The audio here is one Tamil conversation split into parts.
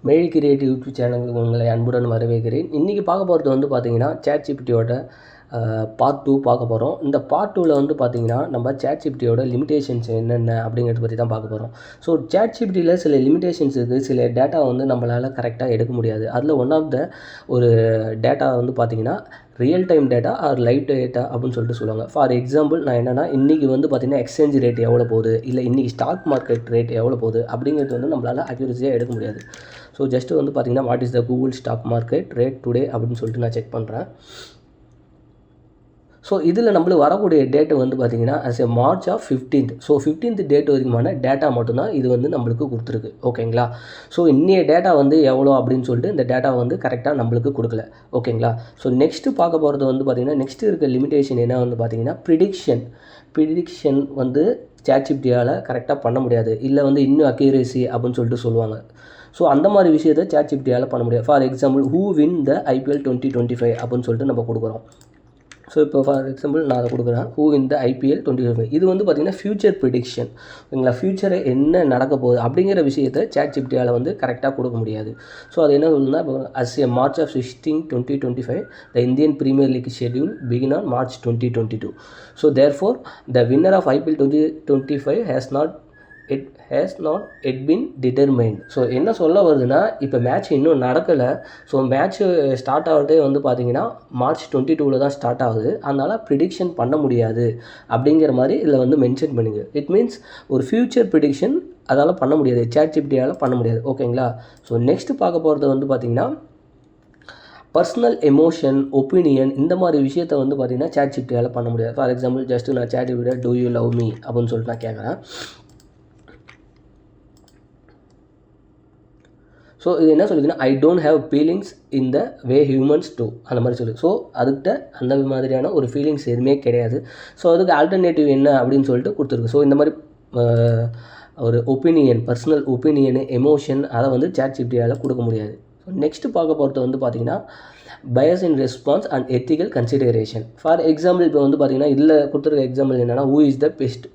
மெயில் கிரியேட்டிவ் யூடியூப் சேனலுக்கு உங்களை அன்புடன் வரவேற்கிறேன். இன்றைக்கி பார்க்க போகிறது வந்து பார்த்திங்கன்னா ChatGPTயோட பார்ட் 2 பார்க்க போகிறோம். இந்த பார்ட் 2ல் வந்து பார்த்திங்கன்னா நம்ம ChatGPTயோட லிமிடேஷன்ஸ் என்னென்ன அப்படிங்கிறத பற்றி தான் பார்க்க போகிறோம். ஸோ ChatGPTயில் சில லிமிடேஷன்ஸ் இருக்குது. சில டேட்டா வந்து நம்மளால் கரெக்டாக எடுக்க முடியாது. அதில் ஒன் ஆஃப் த ஒரு டேட்டா வந்து பார்த்திங்கன்னா real time data or live data அப்படின்னு சொல்லிட்டு சொல்லுவாங்க. ஃபார் எக்ஸாம்பிள் நான் என்னென்னா இன்றைக்கி வந்து பார்த்திங்கன்னா எக்ஸ்சேஞ்ச் ரேட் எவ்வளோ போகுது, இல்லை இன்றைக்கி ஸ்டாக் மார்க்கெட் ரேட் எவ்வளோ போகுது அப்படிங்கிறது வந்து நம்மளால் அக்யூரஸியாக எடுக்க முடியாது. ஸோ ஜஸ்ட்டு வந்து பார்த்திங்கன்னா what is the Google stock market rate today அப்படின்னு சொல்லிட்டு நான் செக் பண்ணுறேன். ஸோ இதில் நம்மளுக்கு வரக்கூடிய டேட்டு வந்து பார்த்திங்கன்னா as a March of 15th. So 15th date வரைக்குமான டேட்டா மட்டும்தான் இது வந்து நம்மளுக்கு கொடுத்துருக்கு. ஓகேங்களா? ஸோ இன்னைய டேட்டா வந்து எவ்வளோ அப்படின்னு சொல்லிட்டு இந்த டேட்டா வந்து கரெக்டாக நம்மளுக்கு கொடுக்கல. ஓகேங்களா? ஸோ நெக்ஸ்ட்டு பார்க்க போகிறது வந்து பார்த்திங்கன்னா நெக்ஸ்ட்டு இருக்க லிமிடேஷன் என்ன வந்து பார்த்திங்கன்னா ப்ரிடிக்ஷன் வந்து ChatGPTயால் கரெக்டாக பண்ண முடியாது. இல்லை வந்து இன்னும் அக்யூரேசி அப்படின்னு சொல்லிட்டு சொல்லுவாங்க. ஸோ அந்த மாதிரி விஷயத்தை ChatGPTயால் பண்ண முடியாது. For example who win the IPL 2025 அப்படின்னு சொல்லிட்டு நம்ம கொடுக்குறோம். ஸோ இப்போ ஃபார் எக்ஸாம்பிள் நான் அதை கொடுக்குறேன், ஹூ இன் த IPL 2025. இது வந்து பார்த்திங்கன்னா ஃபியூச்சர் ப்ரிடிக்ஷன். ஓகேங்களா? ஃபியூச்சரை என்ன நடக்க போகுது அப்படிங்கிற விஷயத்தை ChatGPTயால் வந்து கரெக்டாக கொடுக்க முடியாது. ஸோ அது என்ன சொல்லுன்னா இப்போ as a March of 16, 2025 the Indian Premier League schedule begin on March 2022. So therefore the winner of IPL 2025 has not been determined. ஸோ என்ன சொல்ல வருதுன்னா இப்போ மேட்ச் இன்னும் நடக்கலை. ஸோ மேட்ச்சு ஸ்டார்ட் ஆகிறதே வந்து பார்த்திங்கன்னா March 22 தான் ஸ்டார்ட் ஆகுது. அதனால் ப்ரிடிக்ஷன் பண்ண முடியாது அப்படிங்கிற மாதிரி இதில் வந்து மென்ஷன் பண்ணுங்க. இட் மீன்ஸ் ஒரு ஃப்யூச்சர் ப்ரிடிக்ஷன் அதால் பண்ண முடியாது, ChatGPTயால் பண்ண முடியாது. ஓகேங்களா? ஸோ நெக்ஸ்ட்டு பார்க்க போகிறது வந்து பார்த்திங்கன்னா பர்சனல் எமோஷன், ஒப்பீனியன் இந்த மாதிரி விஷயத்தை வந்து பார்த்திங்கன்னா ChatGPTயால் பண்ண முடியாது. ஃபார் எக்ஸாம்பிள் ஜஸ்ட்டு நான் ChatGPT do you love me அப்படின்னு சொல்லிட்டு நான் கேட்குறேன். ஸோ இது என்ன சொல்லுதுன்னா I don't have feelings in the way humans do அந்த மாதிரி சொல்லுது. ஸோ அதுக்கிட்ட அந்த மாதிரியான ஒரு ஃபீலிங்ஸ் எதுவுமே கிடையாது. ஸோ அதுக்கு ஆல்டர்னேட்டிவ் என்ன அப்படின்னு சொல்லிட்டு கொடுத்துருக்கு. ஸோ இந்த மாதிரி ஒரு ஒப்பீனியன், பர்சனல் ஒப்பீனியனு, எமோஷன் அதை வந்து ChatGPTயால் கொடுக்க முடியாது. ஸோ நெக்ஸ்ட்டு பார்க்க போகிறது வந்து பார்த்திங்கன்னா bias in response and ethical consideration. For example இப்போ வந்து பார்த்திங்கன்னா இதில் கொடுத்துருக்க எக்ஸாம்பிள் என்னென்னா who is the best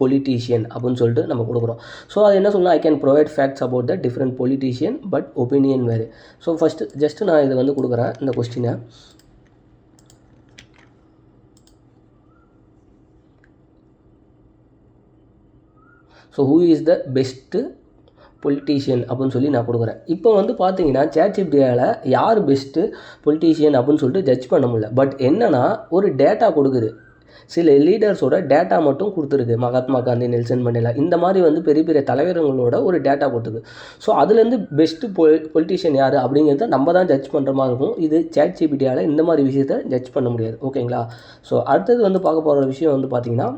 politician அப்படின்னு சொல்லிட்டு நம்ம கொடுக்குறோம். ஸோ அது என்ன சொல்லலாம், I can provide facts about the different politician but opinion வேறு. ஸோ ஃபஸ்ட்டு ஜஸ்ட்டு நான் இதை வந்து கொடுக்குறேன் இந்த கொஸ்டினை. So who is the best politician அப்படின்னு சொல்லி நான் கொடுக்குறேன். இப்போ வந்து பார்த்தீங்கன்னா ChatGPTயால் யார் பெஸ்ட்டு பொலிட்டீஷியன் அப்படின்னு சொல்லிட்டு ஜட்ஜ் பண்ண முடியல. பட் என்னென்னா ஒரு டேட்டா கொடுக்குது, சில லீடர்ஸோட டேட்டா மட்டும் கொடுத்துருக்கு. மகாத்மா காந்தி, நெல்சன் மண்டேலா இந்த மாதிரி வந்து பெரிய பெரிய தலைவர்களோட ஒரு டேட்டா கொடுத்துருக்கு. ஸோ அதுலேருந்து பெஸ்ட்டு பொலிட்டீஷியன் யார் அப்படிங்கிறத நம்ம தான் ஜட்ஜ் பண்ணுற மாதிரி இருக்கும். இது ChatGPTயால் இந்த மாதிரி விஷயத்தை ஜட்ஜ் பண்ண முடியாது. ஓகேங்களா? ஸோ அடுத்தது வந்து பார்க்க போகிற விஷயம் வந்து பார்த்திங்கன்னா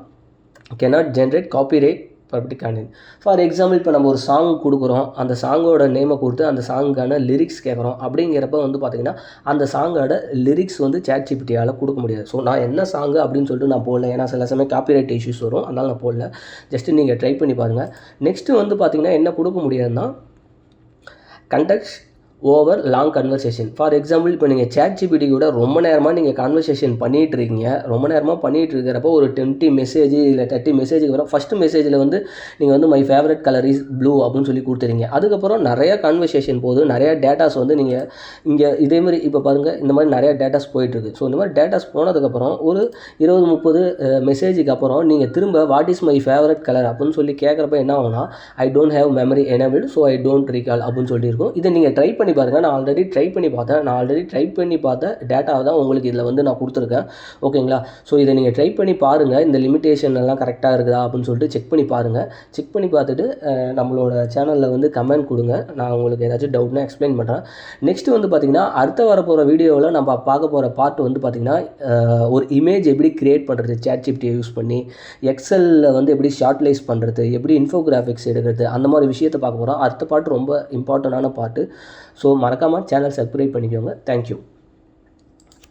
cannot generate copyright public content. For example இப்போ நம்ம ஒரு சாங் கொடுக்குறோம், அந்த சாங்கோட நேமை கொடுத்து அந்த சாங்கான லிரிக்ஸ் கேட்குறோம். அப்படிங்கிறப்ப வந்து பார்த்திங்கன்னா அந்த சாங்கோட லிரிக்ஸ் வந்து ChatGPTயால் கொடுக்க முடியாது. ஸோ நான் என்ன சாங்கு அப்படின்னு சொல்லிட்டு நான் போடல, ஏன்னா சில சமயம் காப்பிரைட் இஷ்யூஸ் வரும், அதனால் நான் போடல. ஜஸ்ட்டு நீங்கள் ட்ரை பண்ணி பாருங்கள். நெக்ஸ்ட்டு வந்து பார்த்திங்கன்னா என்ன கொடுக்க முடியாதுன்னா context over long conversation. For example இப்போ நீங்கள் ChatGPT கூட ரொம்ப நேரமாக நீங்கள் கான்வர்சேஷன் பண்ணிகிட்டு இருக்கீங்க. ரொம்ப நேரமாக பண்ணிகிட்டு இருக்கிறப்போ ஒரு 20 மெசேஜ் இல்லை 30 மெசேஜுக்கு வரும். ஃபஸ்ட்டு மெசேஜில் வந்து நீங்கள் வந்து my favourite colour is blue அப்படின்னு சொல்லி கொடுத்துறீங்க. அதுக்கப்புறம் நிறையா கான்வர்சேஷன் போகுது, நிறையா டேட்டாஸ் வந்து நீங்கள் இங்கே இதேமாதிரி இப்போ பாருங்கள் இந்த மாதிரி நிறையா டேட்டாஸ் போயிட்டுருக்கு. ஸோ இந்த மாதிரி டேட்டாஸ் போனதுக்கப்புறம் ஒரு 20-30 மெசேஜுக்கு அப்புறம் நீங்கள் திரும்ப what is my favourite colour அப்படின்னு சொல்லி கேட்குறப்ப என்ன ஆகும்னா ஐ don't have memory enabled so I don't recall அப்படின்னு சொல்லியிருக்கோம். இதை நீங்கள் ட்ரை பண்ணி பாருங்கள். நான் ஆல்ரெடி ட்ரை பண்ணி பார்த்த டேட்டாவை தான் உங்களுக்கு இதில் வந்து நான் கொடுத்துருக்கேன். ஓகேங்களா? ஸோ இதை நீங்கள் ட்ரை பண்ணி பாருங்கள், இந்த லிமிடேஷன் எல்லாம் கரெக்டாக இருக்குதா அப்படின்னு சொல்லிட்டு செக் பண்ணி பாருங்கள். செக் பண்ணி பார்த்துட்டு நம்மளோட சேனலில் வந்து கமெண்ட் கொடுங்க. நான் உங்களுக்கு ஏதாச்சும் டவுட்னா எக்ஸ்பிளைன் பண்ணுறேன். நெக்ஸ்ட்டு வந்து பார்த்திங்கன்னா அடுத்த வரப்போகிற வீடியோவில் நம்ம பார்க்க போகிற பார்ட் வந்து பார்த்திங்கன்னா ஒரு இமேஜ் எப்படி க்ரியேட் பண்ணுறது ChatGPTயை யூஸ் பண்ணி, எக்ஸலில் வந்து எப்படி ஷார்ட்லைஸ் பண்ணுறது, எப்படி இன்ஃபோகிராஃபிக்ஸ் எடுக்கிறது, அந்த மாதிரி விஷயத்தை பார்க்க போகிறோம். அடுத்த பார்ட் ரொம்ப இம்பார்ட்டண்டான பார்ட்டு. ஸோ மறக்காமல் சேனல் சப்ஸ்கிரைப் பண்ணிக்கோங்க. தேங்க்யூ.